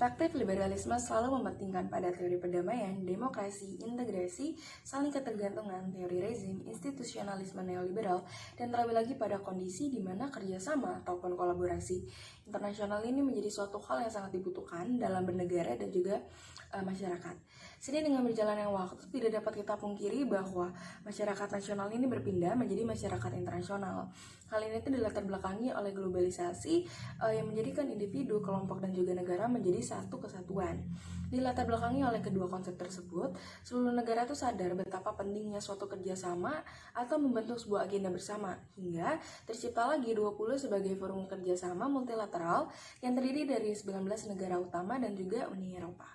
perspektif, liberalisme selalu mementingkan pada teori perdamaian, demokrasi, integrasi, saling ketergantungan, teori rezim, institusionalisme neoliberal, dan terlebih lagi pada kondisi di mana kerjasama ataupun kolaborasi internasional ini menjadi suatu hal yang sangat dibutuhkan dalam bernegara dan juga masyarakat. Sini dengan berjalannya waktu tidak dapat kita pungkiri bahwa masyarakat nasional ini berpindah menjadi masyarakat internasional. Hal ini itu dilatar belakangi oleh globalisasi yang menjadikan individu, kelompok, dan juga negara menjadi satu kesatuan. Dilatar belakangi oleh kedua konsep tersebut, seluruh negara itu sadar betapa pentingnya suatu kerjasama atau membentuk sebuah agenda bersama, hingga tercipta lagi G20 sebagai forum kerjasama multilateral yang terdiri dari 19 negara utama dan juga Uni Eropa.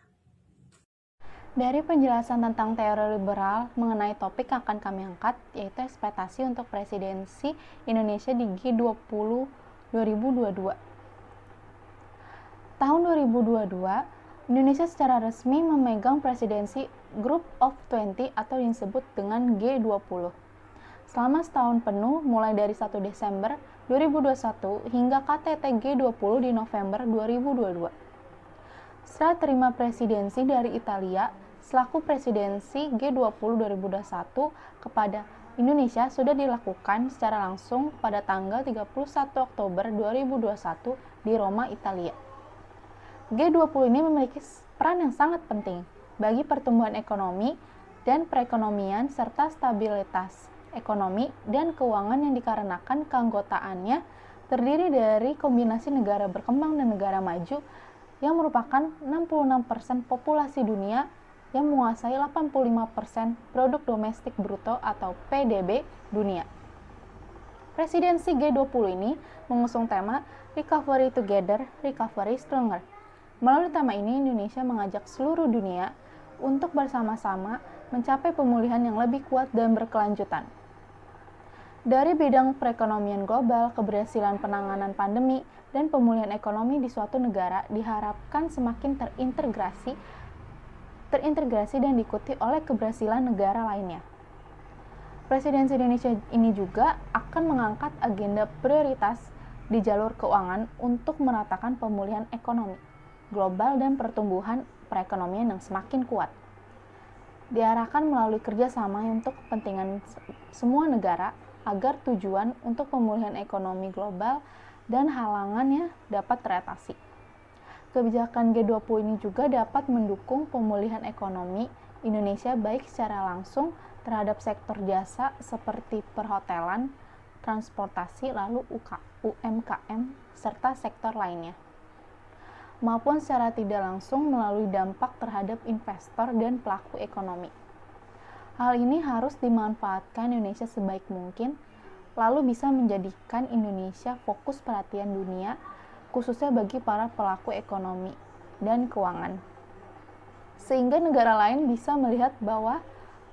Dari penjelasan tentang teori liberal mengenai topik yang akan kami angkat, yaitu ekspektasi untuk presidensi Indonesia di G20 2022. Tahun 2022, Indonesia secara resmi memegang presidensi Group of 20 atau yang disebut dengan G20. Selama setahun penuh, mulai dari 1 Desember 2021 hingga KTT G20 di November 2022. Setelah terima presidensi dari Italia, selaku presidensi G20 2021 kepada Indonesia sudah dilakukan secara langsung pada tanggal 31 Oktober 2021 di Roma, Italia. G20 ini memiliki peran yang sangat penting bagi pertumbuhan ekonomi dan perekonomian serta stabilitas ekonomi dan keuangan yang dikarenakan keanggotaannya terdiri dari kombinasi negara berkembang dan negara maju yang merupakan 66% populasi dunia yang menguasai 85% produk domestik bruto atau PDB dunia. Presidensi G20 ini mengusung tema Recovery Together, Recovery Stronger. Melalui tema ini, Indonesia mengajak seluruh dunia untuk bersama-sama mencapai pemulihan yang lebih kuat dan berkelanjutan. Dari bidang perekonomian global, keberhasilan penanganan pandemi, dan pemulihan ekonomi di suatu negara diharapkan semakin terintegrasi dan diikuti oleh keberhasilan negara lainnya. Presidensi Indonesia ini juga akan mengangkat agenda prioritas di jalur keuangan untuk meratakan pemulihan ekonomi global dan pertumbuhan perekonomian yang semakin kuat. Diarahkan melalui kerjasama untuk kepentingan semua negara agar tujuan untuk pemulihan ekonomi global dan halangannya dapat teratasi. Kebijakan G20 ini juga dapat mendukung pemulihan ekonomi Indonesia baik secara langsung terhadap sektor jasa seperti perhotelan, transportasi, lalu UMKM, serta sektor lainnya, maupun secara tidak langsung melalui dampak terhadap investor dan pelaku ekonomi. Hal ini harus dimanfaatkan Indonesia sebaik mungkin, lalu bisa menjadikan Indonesia fokus perhatian dunia, khususnya bagi para pelaku ekonomi dan keuangan. Sehingga negara lain bisa melihat bahwa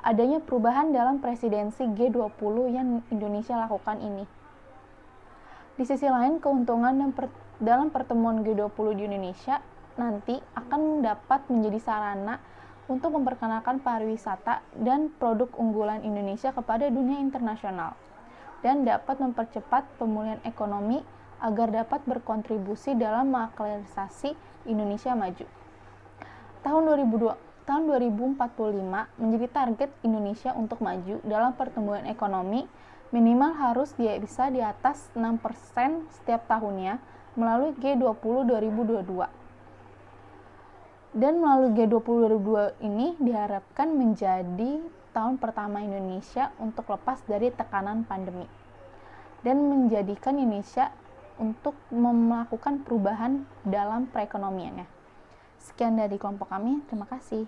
adanya perubahan dalam presidensi G20 yang Indonesia lakukan ini. Di sisi lain, keuntungan dalam pertemuan G20 di Indonesia nanti akan dapat menjadi sarana untuk memperkenalkan pariwisata dan produk unggulan Indonesia kepada dunia internasional dan dapat mempercepat pemulihan ekonomi agar dapat berkontribusi dalam mengakselerasi Indonesia maju. Tahun 2045 menjadi target Indonesia untuk maju dalam pertumbuhan ekonomi minimal harus bisa di atas 6% setiap tahunnya melalui G20 2022. Dan melalui G20 2022 ini diharapkan menjadi tahun pertama Indonesia untuk lepas dari tekanan pandemi dan menjadikan Indonesia untuk melakukan perubahan dalam perekonomiannya. Sekian dari kelompok kami, terima kasih.